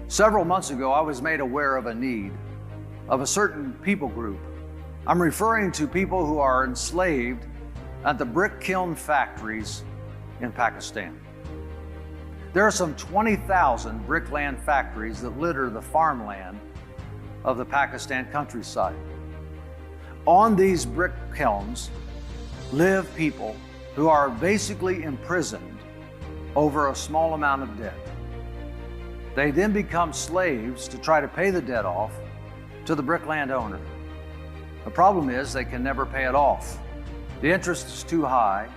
Several months ago, I was made aware of a need of a certain people group. I'm referring to people who are enslaved at the brick kiln factories in Pakistan. There are some 20,000 brickland factories that litter the farmland of the Pakistan countryside. On these brick kilns live people who are basically imprisoned over a small amount of debt. They then become slaves to try to pay the debt off to the brickland owner. The problem is they can never pay it off. The interest is too high,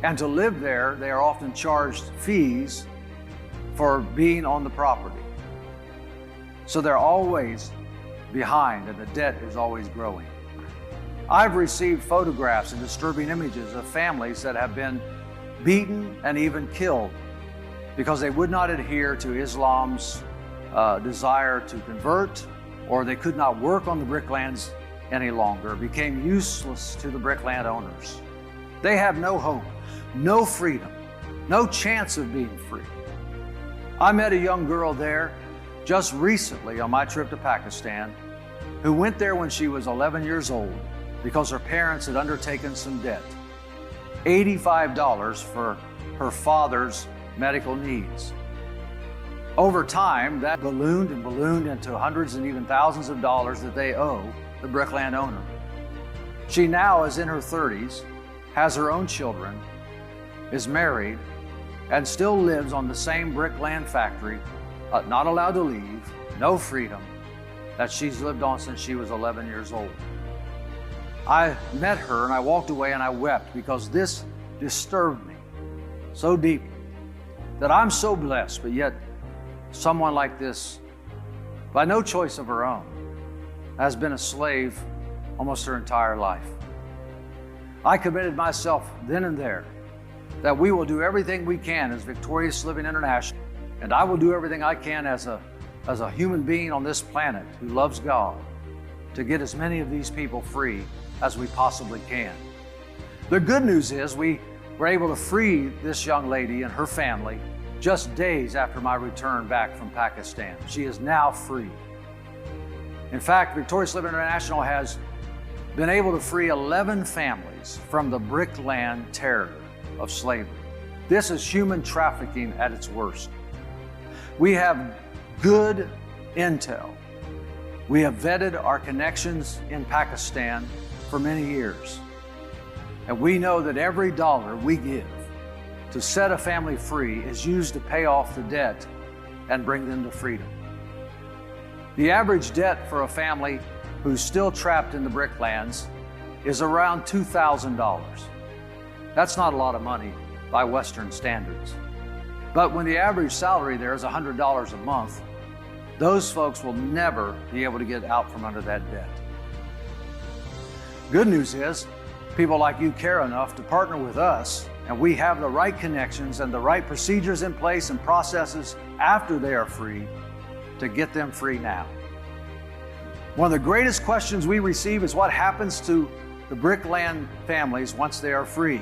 and to live there, they are often charged fees for being on the property. So they're always behind, and the debt is always growing. I've received photographs and disturbing images of families that have been beaten and even killed because they would not adhere to Islam's desire to convert, or they could not work on the bricklands any longer, became useless to the brickland owners. They have no hope, no freedom, no chance of being free. I met a young girl there just recently on my trip to Pakistan who went there when she was 11 years old because her parents had undertaken some debt. $85 for her father's medical needs. Over time, that ballooned and ballooned into hundreds and even thousands of dollars that they owe the brickland owner. She now is in her 30s, has her own children, is married, and still lives on the same brickland factory, not allowed to leave, no freedom, that she's lived on since she was 11 years old. I met her and I walked away and I wept because this disturbed me so deeply that I'm so blessed, but yet someone like this, by no choice of her own, has been a slave almost her entire life. I committed myself then and there that we will do everything we can as Victorious Living International, and I will do everything I can as a human being on this planet who loves God to get as many of these people free as we possibly can. The good news is we were able to free this young lady and her family just days after my return back from Pakistan. She is now free. In fact, Victorious Living International has been able to free 11 families from the brickland terror of slavery. This is human trafficking at its worst. We have good intel. We have vetted our connections in Pakistan for many years. And we know that every dollar we give to set a family free is used to pay off the debt and bring them to freedom. The average debt for a family who's still trapped in the bricklands is around $2,000. That's not a lot of money by Western standards. But when the average salary there is $100 a month, those folks will never be able to get out from under that debt. Good news is, people like you care enough to partner with us, and we have the right connections and the right procedures in place and processes after they are free to get them free now. One of the greatest questions we receive is what happens to the brickland families once they are free.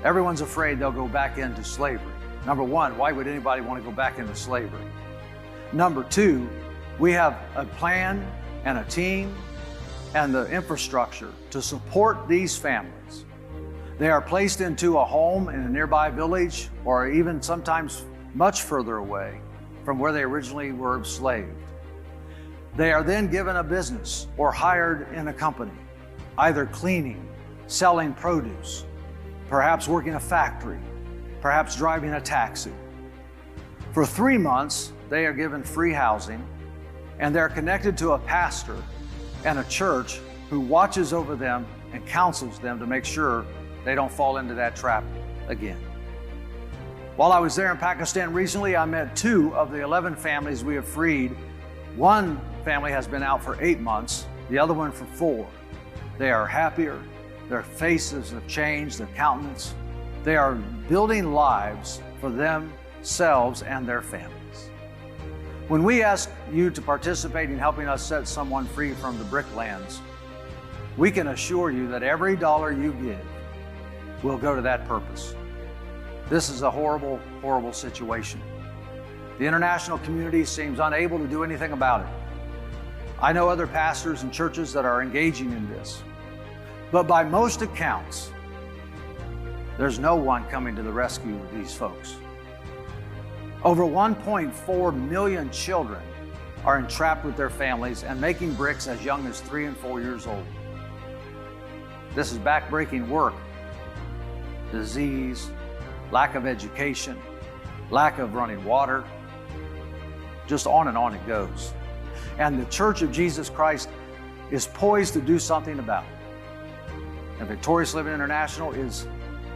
Everyone's afraid they'll go back into slavery. Number one, why would anybody want to go back into slavery? Number two, we have a plan and a team and the infrastructure to support these families. They are placed into a home in a nearby village or even sometimes much further away from where they originally were enslaved. They are then given a business or hired in a company, either cleaning, selling produce, perhaps working a factory, perhaps driving a taxi. For 3 months, they are given free housing, and they're connected to a pastor and a church who watches over them and counsels them to make sure they don't fall into that trap again. While I was there in Pakistan recently, I met 2 of the 11 families we have freed. One family has been out for 8 months, the other one for 4. They are happier, their faces have changed, their countenance. They are building lives for themselves and their families. When we ask you to participate in helping us set someone free from the bricklands, we can assure you that every dollar you give will go to that purpose. This is a horrible, horrible situation. The international community seems unable to do anything about it. I know other pastors and churches that are engaging in this, but by most accounts, there's no one coming to the rescue of these folks. Over 1.4 million children are entrapped with their families and making bricks as young as 3 and 4 years old. This is backbreaking work. Disease, lack of education, lack of running water, just on and on it goes. And the Church of Jesus Christ is poised to do something about it. And Victorious Living International is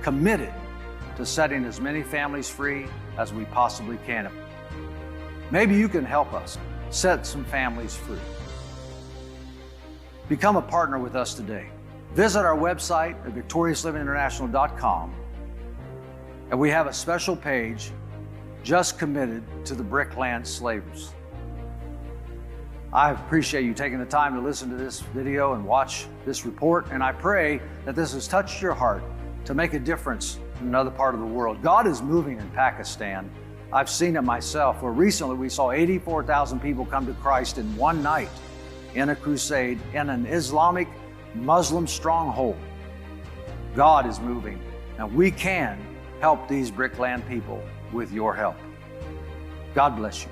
committed to setting as many families free as we possibly can. Maybe you can help us set some families free. Become a partner with us today. Visit our website at victoriouslivinginternational.com, and we have a special page just committed to the Brickland slavers. I appreciate you taking the time to listen to this video and watch this report, and I pray that this has touched your heart to make a difference in another part of the world. God is moving in Pakistan. I've seen it myself, where recently we saw 84,000 people come to Christ in one night in a crusade in an Islamic Muslim stronghold. God is moving, and we can help these Brickland people with your help. God bless you.